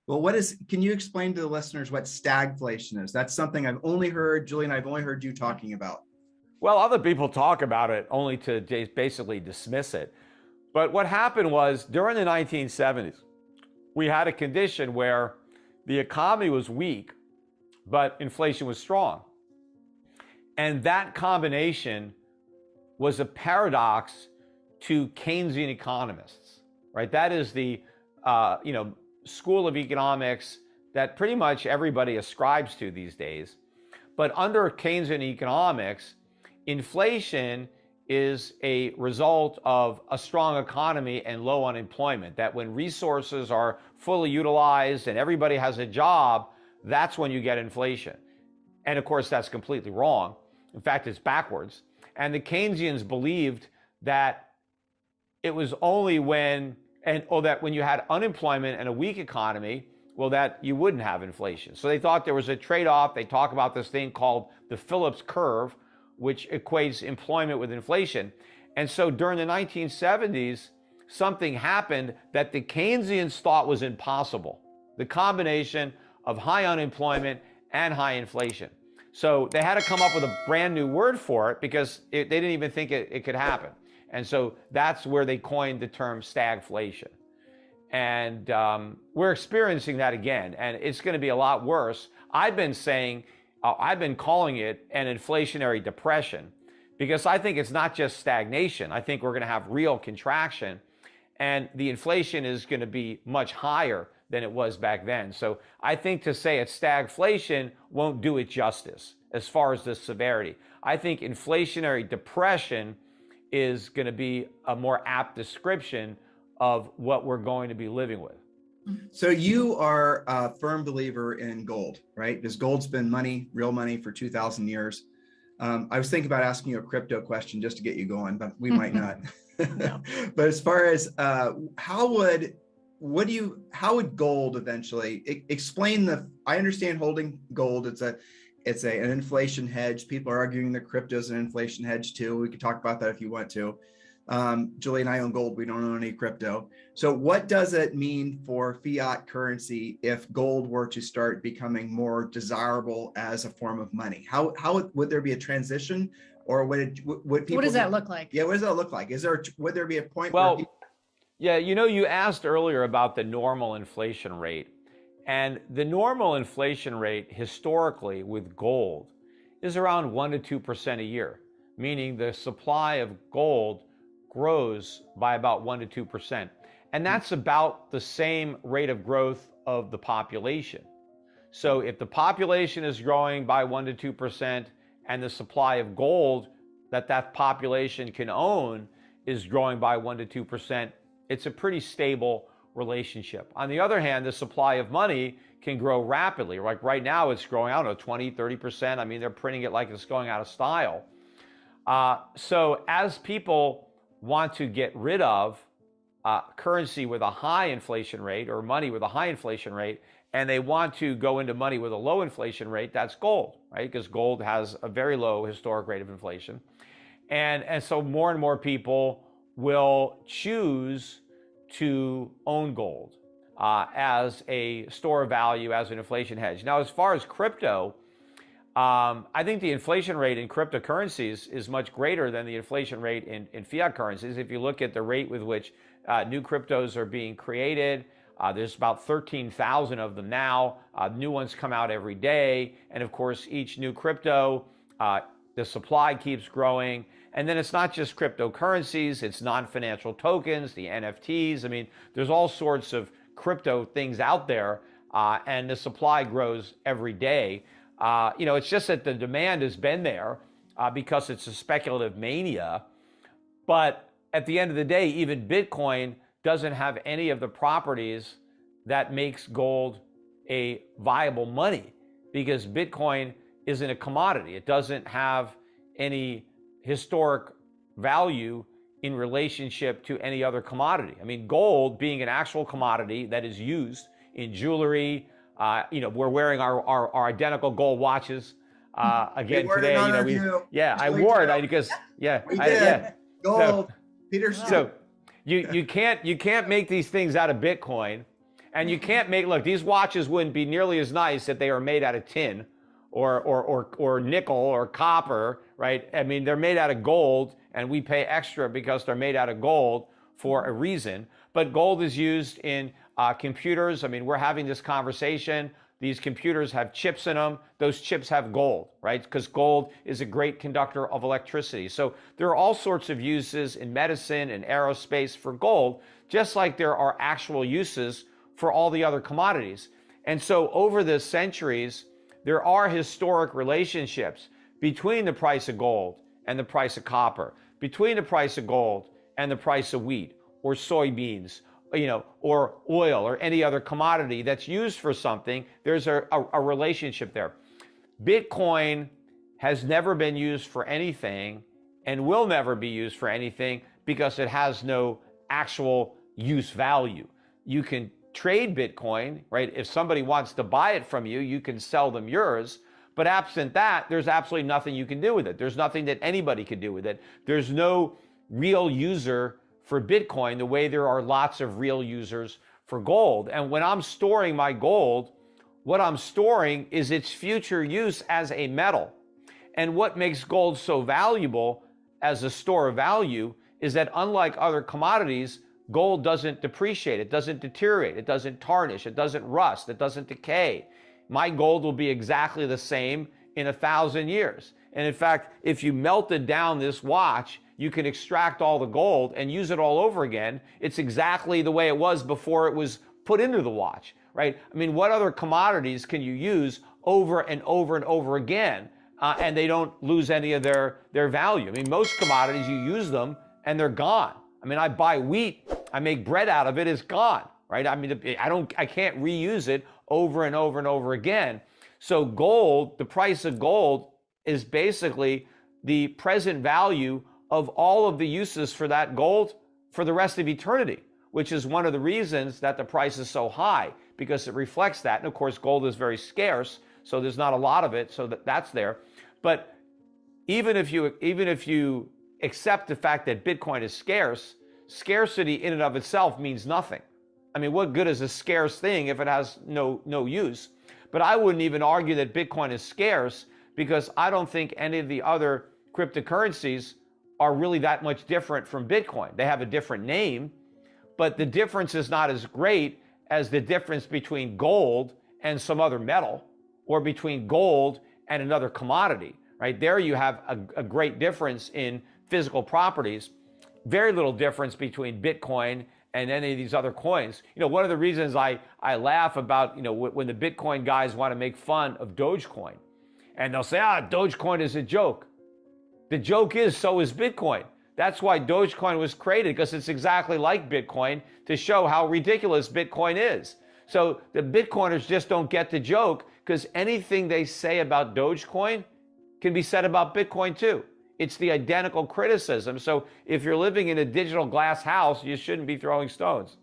Well, can you explain to the listeners what stagflation is? That's something I've only heard, Julie and I've only heard you talking about. Well, other people talk about it only to basically dismiss it. But what happened was during the 1970s, we had a condition where the economy was weak, but inflation was strong. And that combination was a paradox to Keynesian economists, right? That is the school of economics that pretty much everybody ascribes to these days. But under Keynesian economics, inflation is a result of a strong economy and low unemployment, that when resources are fully utilized and everybody has a job, that's when you get inflation. And of course, that's completely wrong. In fact, it's backwards. And the Keynesians believed that it was only that when you had unemployment and a weak economy, well, that you wouldn't have inflation. So they thought there was a trade-off. They talk about this thing called the Phillips curve, which equates employment with inflation. And so during the 1970s, something happened that the Keynesians thought was impossible: the combination of high unemployment and high inflation. So they had to come up with a brand new word for it because they didn't even think it could happen. And so that's where they coined the term stagflation. And we're experiencing that again, and it's going to be a lot worse. I've been calling it an inflationary depression because I think it's not just stagnation. I think we're going to have real contraction, and the inflation is going to be much higher than it was back then. So I think to say it's stagflation won't do it justice as far as the severity. I think inflationary depression is going to be a more apt description of what we're going to be living with. So you are a firm believer in gold, right? Because gold's been money, real money, for 2,000 years. I was thinking about asking you a crypto question just to get you going, but we might not. No. But as far as how would gold eventually explain I understand holding gold. It's an inflation hedge. People are arguing that crypto is an inflation hedge too. We could talk about that if you want to. Julie and I own gold. We don't own any crypto. So what does it mean for fiat currency if gold were to start becoming more desirable as a form of money? How would there be a transition, or would people? What does that look like? Yeah, what does that look like? Would there be a point? Well, yeah, you asked earlier about the normal inflation rate, and the normal inflation rate historically with gold is around 1% to 2% a year, meaning the supply of gold grows by about 1% to 2%. And that's about the same rate of growth of the population. So if the population is growing by 1% to 2% and the supply of gold that population can own is growing by 1% to 2%, it's a pretty stable relationship. On the other hand, the supply of money can grow rapidly. Like right now, it's growing, 20, 30%. I mean, they're printing it like it's going out of style. So as people want to get rid of currency with a high inflation rate or money with a high inflation rate, and they want to go into money with a low inflation rate, that's gold, right? Because gold has a very low historic rate of inflation. And so more and more people will choose to own gold as a store of value, as an inflation hedge. Now, as far as crypto, I think the inflation rate in cryptocurrencies is much greater than the inflation rate in fiat currencies. If you look at the rate with which new cryptos are being created, there's about 13,000 of them now. New ones come out every day. And of course, each new crypto, the supply keeps growing. And then it's not just cryptocurrencies, it's non-financial tokens, the NFTs. I mean, there's all sorts of crypto things out there, and the supply grows every day. It's just that the demand has been there because it's a speculative mania. But at the end of the day, even Bitcoin doesn't have any of the properties that makes gold a viable money, because Bitcoin isn't a commodity. It doesn't have any historic value in relationship to any other commodity. I mean, gold being an actual commodity that is used in jewelry, we're wearing our identical gold watches again today. I wore it because gold. So you can't make these things out of Bitcoin, And you can't make, look, these watches wouldn't be nearly as nice if they were made out of tin or nickel or copper, right? I mean, they're made out of gold, and we pay extra because they're made out of gold for a reason. But gold is used in computers. I mean, we're having this conversation. These computers have chips in them. Those chips have gold, right? Because gold is a great conductor of electricity. So there are all sorts of uses in medicine and aerospace for gold, just like there are actual uses for all the other commodities. And so over the centuries, there are historic relationships between the price of gold and the price of copper, between the price of gold and the price of wheat or soybeans, or oil or any other commodity that's used for something. There's a relationship there. Bitcoin has never been used for anything and will never be used for anything because it has no actual use value. You can trade Bitcoin, right? If somebody wants to buy it from you, you can sell them yours. But absent that, there's absolutely nothing you can do with it. There's nothing that anybody can do with it. There's no real user for Bitcoin the way there are lots of real users for gold. And when I'm storing my gold, what I'm storing is its future use as a metal. And what makes gold so valuable as a store of value is that unlike other commodities, gold doesn't depreciate, it doesn't deteriorate, it doesn't tarnish, it doesn't rust, it doesn't decay. My gold will be exactly the same in 1,000 years. And in fact, if you melted down this watch, you can extract all the gold and use it all over again. It's exactly the way it was before it was put into the watch, right? I mean, what other commodities can you use over and over and over again, and they don't lose any of their value? I mean, most commodities, you use them and they're gone. I mean, I buy wheat, I make bread out of it, it's gone, right? I mean, I can't reuse it over and over and over again. So gold, the price of gold is basically the present value of all of the uses for that gold for the rest of eternity, which is one of the reasons that the price is so high, because it reflects that. And of course, gold is very scarce, so there's not a lot of it, so that's there. But even if you accept the fact that Bitcoin is scarce, scarcity in and of itself means nothing. I mean, what good is a scarce thing if it has no use? But I wouldn't even argue that Bitcoin is scarce, because I don't think any of the other cryptocurrencies are really that much different from Bitcoin. They have a different name, but the difference is not as great as the difference between gold and some other metal, or between gold and another commodity, right? There you have a great difference in physical properties, very little difference between Bitcoin and any of these other coins. One of the reasons I laugh about, when the Bitcoin guys want to make fun of Dogecoin, and they'll say, Dogecoin is a joke. The joke is, so is Bitcoin. That's why Dogecoin was created, because it's exactly like Bitcoin, to show how ridiculous Bitcoin is. So the Bitcoiners just don't get the joke, because anything they say about Dogecoin can be said about Bitcoin too. It's the identical criticism. So if you're living in a digital glass house, you shouldn't be throwing stones.